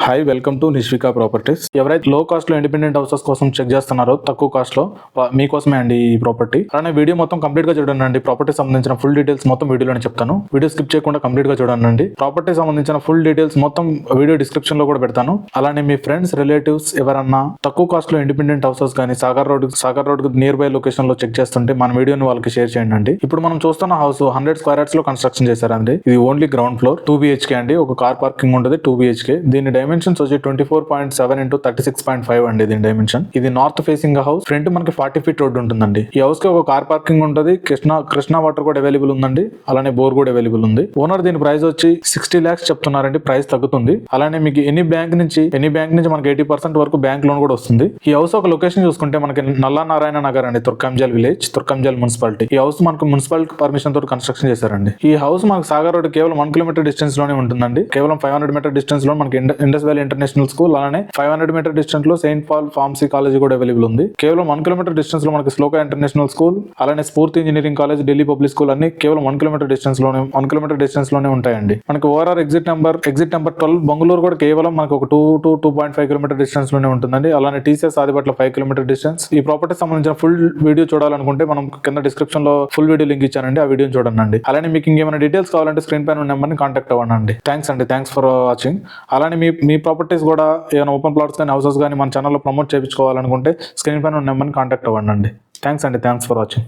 Hi welcome to Nishvika properties. ఎవరైతే low cost లో independent houses కోసం చెక్ చేస్తున్నారో తక్కువ కాస్ట్ లో మీకోసమే అండి ఈ ప్రాపర్టీ. అలానే వీడియో మొత్తం కంప్లీట్ గా చూడండి. ప్రాపర్టీ సంబంధించిన ఫుల్ డీటెయిల్స్ మొత్తం వీడియోలో చెప్తాను. వీడియో స్కిప్ చేయకుండా కంప్లీట్ గా చూడండి. ప్రాపర్టీ సంబంధించిన ఫుల్ డీటెయిల్స్ మొత్తం వీడియో డిస్క్రిప్షన్ లో కూడా పెడతాను. అలానే మీ ఫ్రెండ్స్ రిలేటివ్స్ ఎవరన్నా తక్కువ కాస్ట్ లో ఇండిపెండెంట్ హౌసెస్ కానీ Sagar road near by location లో చెక్ చేస్తుంటే మన వీడియోని వాళ్ళకి షేర్ చేయండి. ఇప్పుడు మనం చూస్తున్న హౌస్ 100 స్క్వేర్ యార్డ్స్ లో కన్స్ట్రక్షన్ చేశారండి. ఇది ఓన్లీ గ్రౌండ్ ఫ్లోర్ 2 BHK అండి. ఒక కార్ పార్కింగ్ ఉంటుంది 2 BHK. దీని డైమెన్షన్స్ వచ్చి 24.7 into 36.5 అండి. దీని డైమెన్షన్. ఇది నార్త్ ఫేసింగ్ హౌస్. ఫ్రంట్ మనకి 40 feet రోడ్ ఉంటుందండి. ఈ హౌస్ కి ఒక కార్ పార్కింగ్ ఉంటుంది. కృష్ణా వాటర్ కూడా అవైలబుల్ ఉందండి. అలానే బోర్ కూడా అవైలబుల్ ఉంది. ఓనర్ దీని ప్రైస్ వచ్చి 60 lakhs చెప్తున్నారండి. ప్రైస్ తగ్గుతుంది. అలానే మీకు ఎనీ బ్యాంక్ నుంచి మనకి 80% వరకు బ్యాంక్ లోన్ కూడా వస్తుంది. ఈ హౌస్ ఒక లొకేషన్ చూసుకుంటే మనకి నల్లనారాయణ నగర్ అండి, తుర్కంజల్ విలేజ్, తుర్కంజల్ మున్సిపాలిటీ. ఈ హౌస్ మనకు మున్సిపాలిటీ పర్మిషన్ తోటి కన్స్ట్రక్షన్ చేశారండి. ఈ హౌస్ మనకు సాగర్ రోడ్ కేవలం 1 kilometer డిస్టెన్స్ లోనే ఉంటుందండి. కేవలం 500 meter డిస్టెన్స్ లో మనకి ఇండస్ వ్యాలీ ఇంటర్నేషనల్ స్కూల్, అలానే 500 meter డిస్టెన్స్ లో సెయింట్ పాల్ ఫార్మసీ కాలేజ్ కూడా అవైలబుల్ ఉంది. కేవలం 1 kilometer డిస్టెన్స్ లో మనకి శ్లోక ఇంటర్నేషనల్ స్కూల్, అలానే స్ఫూర్తి engineering college, Delhi public school అన్ని కేవలం 1 kilometer డిస్టెన్స్ లోనే ఉంటాయండి. మనకి ఓఆర్ఆర్ ఎగ్జిట్ నెంబర్ 12 బెంగళూరు కూడా కేవలం మనకు ఒక 2.5 kilometer డిస్టెన్స్ లోనే ఉంటుందండి. అలానే టీసీఎస్ ఆదిపట్ల 5 kilometer డిస్టెన్స్. ఈ ప్రాపర్టీ సంబంధించిన ఫుల్ వీడియో చూడాలనుకుంటే మనం కింద డిస్క్రిప్షన్ లో ఫుల్ వీడియో లింక్ ఇచ్చానండి. ఆ వీడియోని చూడండి. అలానే మీకు ఇంకేమైనా డీటెయిల్స్ కావాలంటే స్క్రీన్ పైన నెంబర్ ని కాంటాక్ట్ అవ్వండి. Thanks for watching. అలానే మీ ప్రాపర్టీస్ కూడా ఏమైనా ఓపెన్ ప్లాట్స్ కానీ హౌసెస్ కానీ మన ఛానల్లో ప్రమోట్ చేయించుకోవాలనుకుంటే స్క్రీన్ పైన నెంబర్ని కాంటాక్ట్ అవ్వండి. Thanks for watching.